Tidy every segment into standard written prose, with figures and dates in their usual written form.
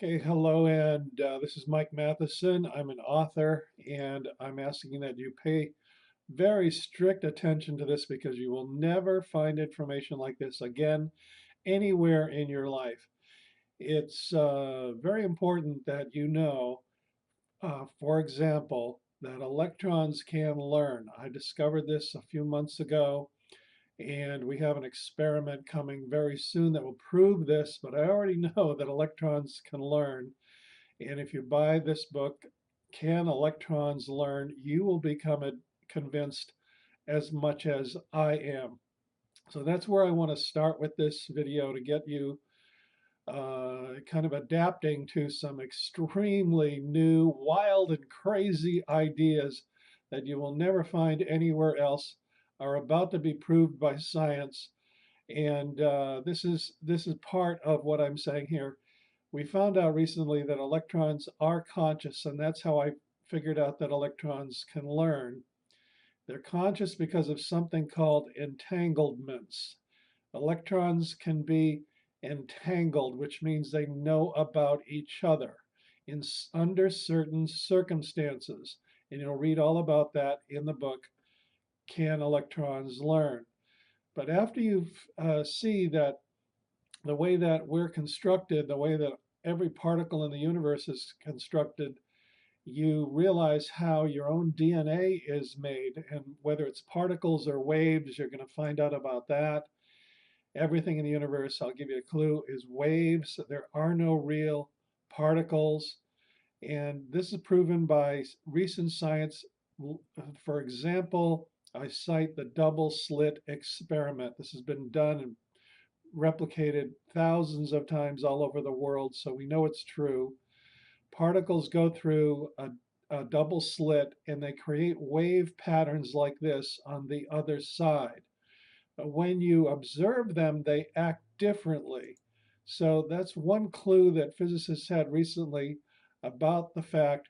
Okay, hello, and this is Mike Matheson. I'm an author, and I'm asking that you pay very strict attention to this because you will never find information like this again anywhere in your life. It's very important that you know, for example, that electrons can learn. I discovered this a few months ago, and we have an experiment coming very soon that will prove this, but I already know that electrons can learn. And if you buy this book, Can Electrons Learn? You will become convinced as much as I am. So that's where I want to start with this video to get you kind of adapting to some extremely new, wild, and crazy ideas that you will never find anywhere else are about to be proved by science. And this is part of what I'm saying here. We found out recently that electrons are conscious, and that's how I figured out that electrons can learn. They're conscious because of something called entanglements. Electrons can be entangled, which means they know about each other under certain circumstances. And you'll read all about that in the book, Can Electrons Learn? But after you see that the way that we're constructed, the way that every particle in the universe is constructed, you realize how your own DNA is made. And whether it's particles or waves, you're going to find out about that. Everything in the universe, I'll give you a clue, is waves. There are no real particles. And this is proven by recent science. For example, I cite the double slit experiment. This has been done and replicated thousands of times all over the world, so we know it's true. Particles go through a double slit and they create wave patterns like this on the other side. But when you observe them, they act differently. So that's one clue that physicists had recently about the fact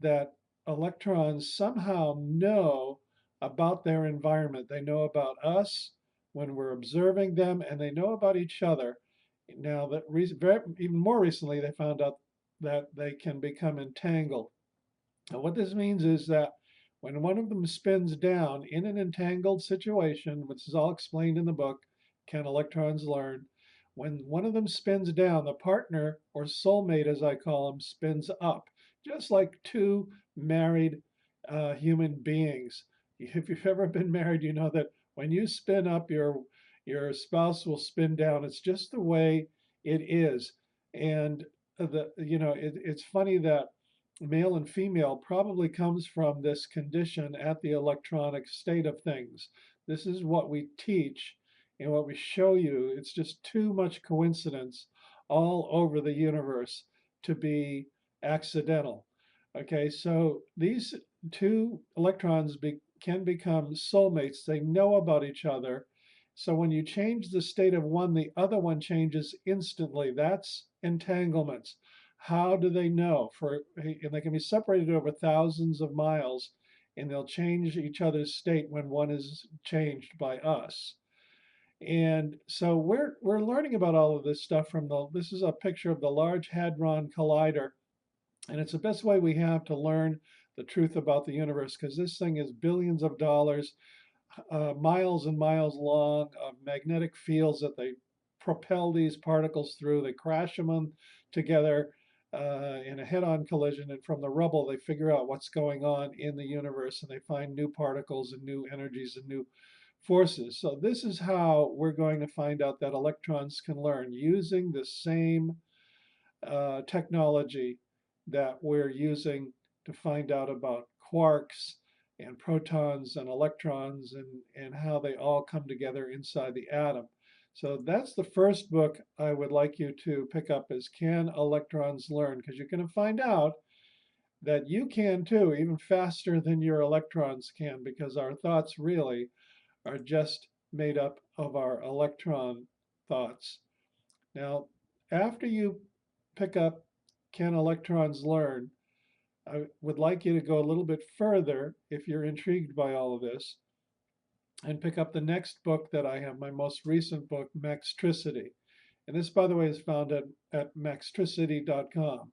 that electrons somehow know about their environment. They know about us when we're observing them, and they know about each other. Now, even more recently, they found out that they can become entangled. And what this means is that when one of them spins down in an entangled situation, which is all explained in the book, Can Electrons Learn? When one of them spins down, the partner, or soulmate as I call them, spins up, just like two married human beings. If you've ever been married, you know that when you spin up, your spouse will spin down. It's just the way it is. And it's funny that male and female probably comes from this condition at the electronic state of things. This is what we teach and what we show you. It's just too much coincidence all over the universe to be accidental. Okay, so these two electrons can become soulmates. They know about each other. So when you change the state of one, the other one changes instantly. That's entanglements. How do they know? And they can be separated over thousands of miles, and they'll change each other's state when one is changed by us. And so we're learning about all of this stuff from this is a picture of the Large Hadron Collider, and it's the best way we have to learn the truth about the universe because this thing is billions of dollars, miles and miles long of magnetic fields that they propel these particles through. They crash them together in a head-on collision, and from the rubble, they figure out what's going on in the universe, and they find new particles and new energies and new forces. So this is how we're going to find out that electrons can learn using the same technology that we're using to find out about quarks and protons and electrons and how they all come together inside the atom. So that's the first book I would like you to pick up is Can Electrons Learn? Because you're going to find out that you can too, even faster than your electrons can, because our thoughts really are just made up of our electron thoughts. Now, after you pick up Can Electrons Learn, I would like you to go a little bit further if you're intrigued by all of this and pick up the next book that I have, my most recent book, Maxtricity. And this, by the way, is found at maxtricity.com,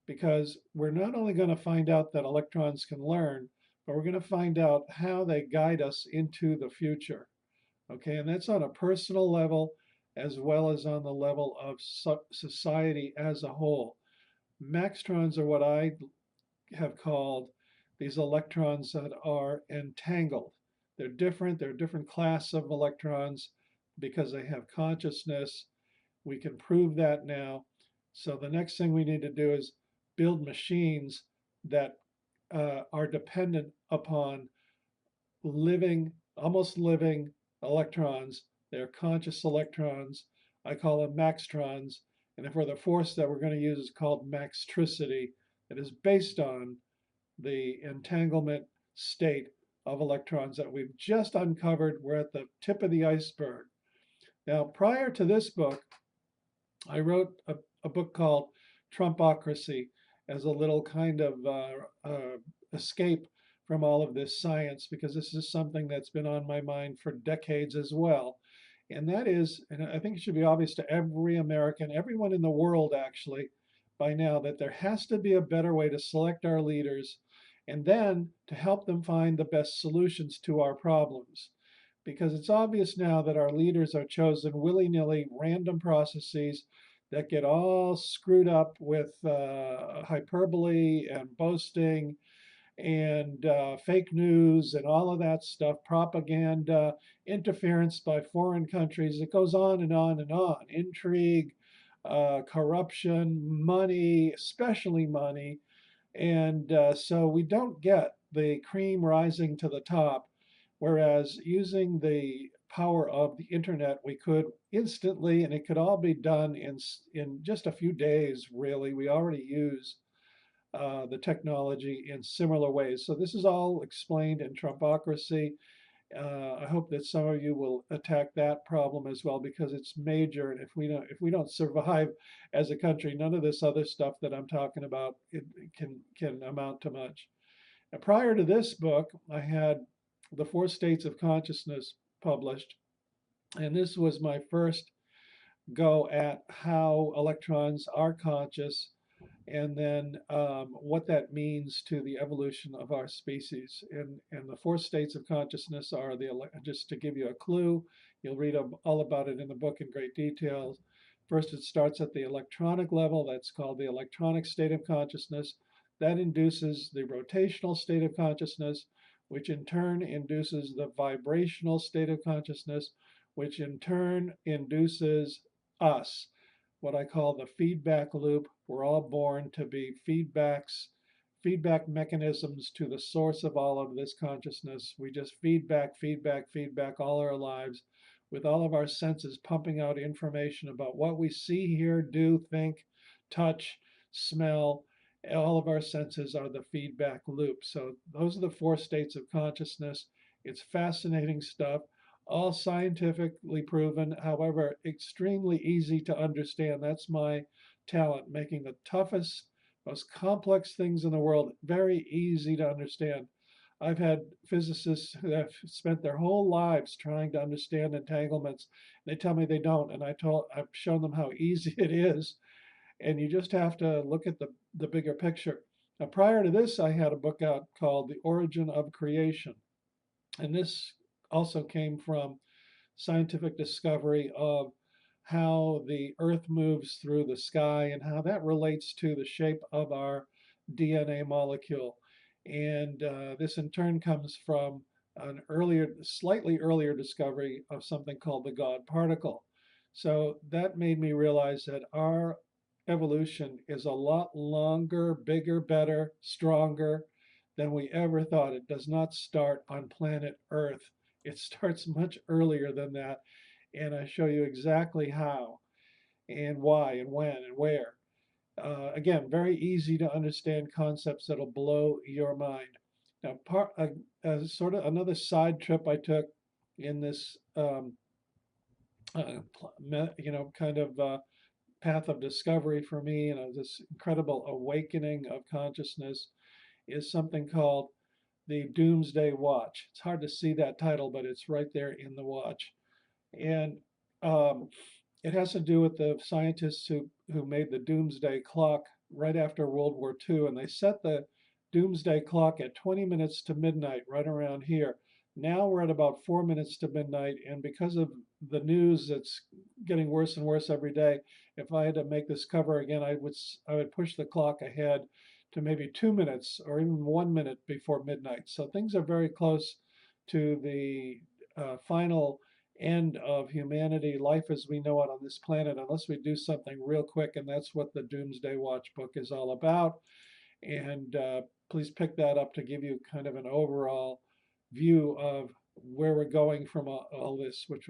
because we're not only going to find out that electrons can learn, but we're going to find out how they guide us into the future. Okay, and that's on a personal level as well as on the level of society as a whole. Maxtrons are what I have called these electrons that are entangled. They're a different class of electrons because they have consciousness. We can prove that now. So the next thing we need to do is build machines that are dependent upon living, almost living electrons. They're conscious electrons. I call them maxtrons. And if we're the force that we're going to use is called Maxtricity. It is based on the entanglement state of electrons that we've just uncovered. We're at the tip of the iceberg. Now, prior to this book, I wrote a book called Trumpocracy as a little kind of escape from all of this science, because this is something that's been on my mind for decades as well. And that is, and I think it should be obvious to every American, everyone in the world actually, by now, that there has to be a better way to select our leaders and then to help them find the best solutions to our problems. Because it's obvious now that our leaders are chosen willy-nilly, random processes that get all screwed up with hyperbole and boasting and fake news and all of that stuff, propaganda, interference by foreign countries. It goes on and on and on. Intrigue, corruption, money, especially money. And so we don't get the cream rising to the top. Whereas using the power of the internet, we could instantly, and it could all be done in just a few days, really. We already use the technology in similar ways. So this is all explained in Trumpocracy. I hope that some of you will attack that problem as well, because it's major. And if we don't survive as a country, none of this other stuff that I'm talking about it can amount to much. Now, prior to this book, I had The Four States of Consciousness published, and this was my first go at how electrons are conscious, and then what that means to the evolution of our species. And the four states of consciousness are just to give you a clue, you'll read all about it in the book in great detail. First, it starts at the electronic level. That's called the electronic state of consciousness. That induces the rotational state of consciousness, which in turn induces the vibrational state of consciousness, which in turn induces us, what I call the feedback loop. We're all born to be feedback mechanisms to the source of all of this consciousness. We just feedback all our lives, with all of our senses pumping out information about what we see, hear, do, think, touch, smell. All of our senses are the feedback loop. So those are the four states of consciousness. It's fascinating stuff, all scientifically proven, however, extremely easy to understand. That's my talent, making the toughest, most complex things in the world very easy to understand. I've had physicists who have spent their whole lives trying to understand entanglements. They tell me they don't, and I've shown them how easy it is. And you just have to look at the bigger picture. Now, prior to this, I had a book out called The Origin of Creation. And this also came from scientific discovery of how the Earth moves through the sky and how that relates to the shape of our DNA molecule. And this in turn comes from an slightly earlier discovery of something called the God particle. So that made me realize that our evolution is a lot longer, bigger, better, stronger than we ever thought. It does not start on planet Earth. It starts much earlier than that. And I show you exactly how and why and when and where. Again, very easy to understand concepts that'll blow your mind. Now, sort of another side trip I took in this, kind of path of discovery for me, and this incredible awakening of consciousness, is something called the Doomsday Watch. It's hard to see that title, but it's right there in the watch. And It has to do with the scientists who made the doomsday clock right after World War II, and they set the doomsday clock at 20 minutes to midnight, right around here. Now we're at about 4 minutes to midnight, and because of the news that's getting worse and worse every day, if I had to make this cover again, I would push the clock ahead to maybe 2 minutes or even 1 minute before midnight. So things are very close to the final end of humanity, life as we know it on this planet, unless we do something real quick. And that's what the Doomsday Watch book is all about. And please pick that up to give you kind of an overall view of where we're going from all this, which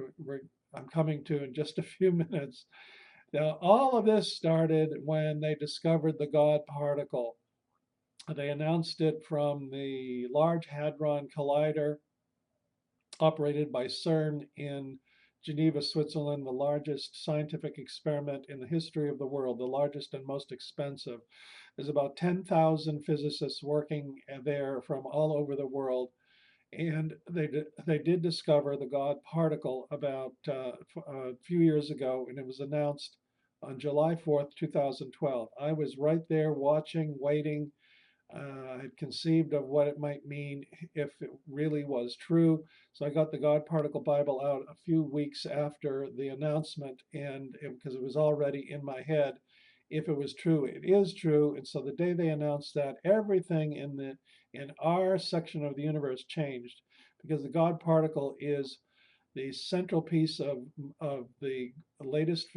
I'm coming to in just a few minutes. Now, all of this started when they discovered the God particle. They announced it from the Large Hadron Collider operated by CERN in Geneva, Switzerland, the largest scientific experiment in the history of the world, the largest and most expensive. There's about 10,000 physicists working there from all over the world. And they did discover the God particle about a few years ago, and it was announced on July 4th, 2012. I was right there watching, waiting. I had conceived of what it might mean if it really was true. So I got the God Particle Bible out a few weeks after the announcement, and because it was already in my head, if it was true, it is true. And so the day they announced that, everything in our section of the universe changed, because the God particle is the central piece of the latest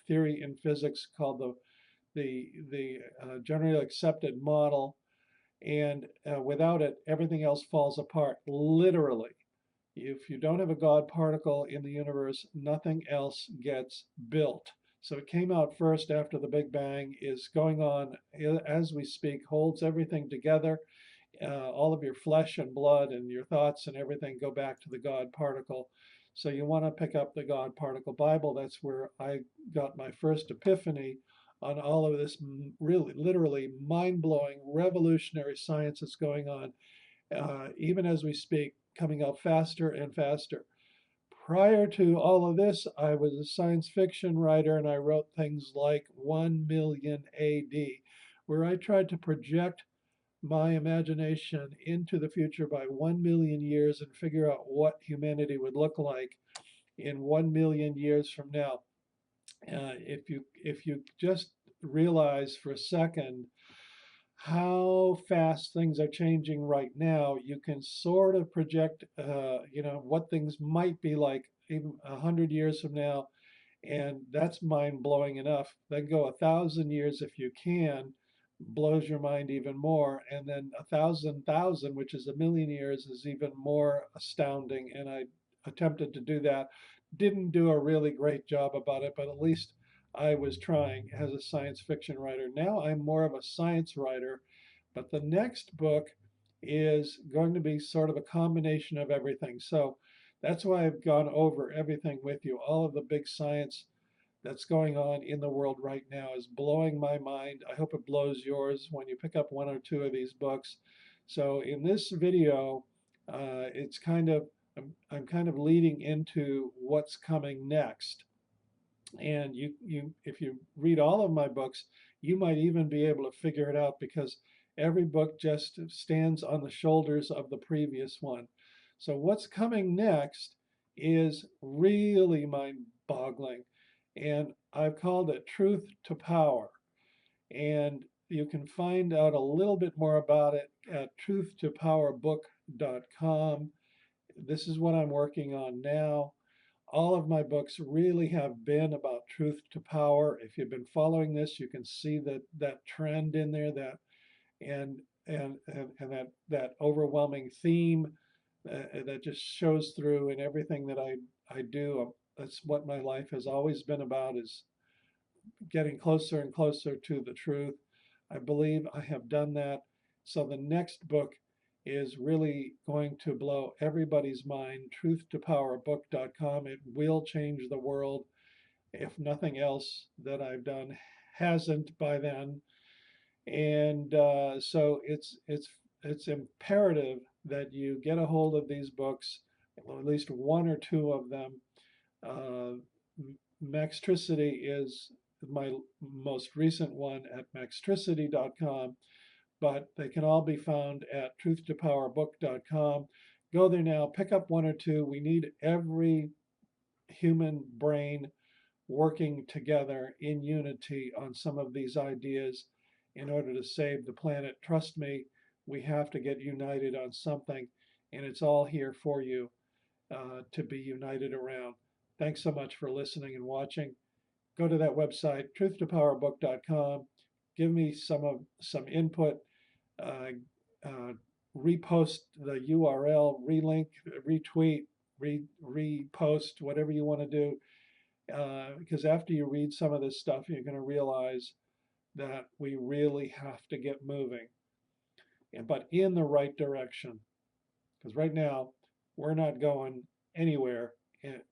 theory in physics called the generally accepted model, and without it, everything else falls apart, literally. If you don't have a God particle in the universe, nothing else gets built. So it came out first after the Big Bang, is going on as we speak, holds everything together. All of your flesh and blood and your thoughts and everything go back to the God particle. So you want to pick up the God Particle Bible. That's where I got my first epiphany on all of this really, literally mind-blowing, revolutionary science that's going on, even as we speak, coming out faster and faster. Prior to all of this, I was a science fiction writer, and I wrote things like 1 million AD, where I tried to project my imagination into the future by 1 million years and figure out what humanity would look like in 1 million years from now. If you just realize for a second how fast things are changing right now, you can sort of project, what things might be like even 100 years from now, and that's mind blowing enough. Then go 1,000 years if you can, blows your mind even more. And then 1,000,000, which is 1 million years, is even more astounding. And I attempted to do that. Didn't do a really great job about it, but at least I was trying as a science fiction writer. Now I'm more of a science writer, but the next book is going to be sort of a combination of everything. So that's why I've gone over everything with you. All of the big science that's going on in the world right now is blowing my mind. I hope it blows yours when you pick up one or two of these books. So in this video, it's kind of I'm kind of leading into what's coming next. And if you read all of my books, you might even be able to figure it out, because every book just stands on the shoulders of the previous one. So what's coming next is really mind-boggling, and I've called it Truth to Power. And you can find out a little bit more about it at truthtopowerbook.com. This is what I'm working on now. All of my books really have been about truth to power. If you've been following this, you can see that trend in there, that and that overwhelming theme that just shows through in everything that I do. That's what my life has always been about, is getting closer and closer to the truth. I believe I have done that. So the next book is really going to blow everybody's mind. Truthtopowerbook.com. It will change the world, if nothing else that I've done hasn't by then. And so it's imperative that you get a hold of these books, at least one or two of them. Uh, Maxtricity is my most recent one at maxtricity.com, but they can all be found at truthtopowerbook.com. Go there now, pick up one or two. We need every human brain working together in unity on some of these ideas in order to save the planet. Trust me, we have to get united on something, and it's all here for you to be united around. Thanks so much for listening and watching. Go to that website, truthtopowerbook.com. Give me some input. Uh, uh, Repost the URL, relink, retweet, repost, whatever you want to do. Because after you read some of this stuff, you're going to realize that we really have to get moving, but in the right direction. Because right now, we're not going anywhere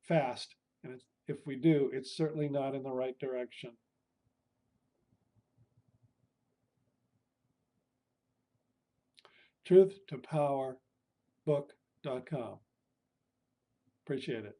fast. And if we do, it's certainly not in the right direction. Truth to Power book.com. Appreciate it.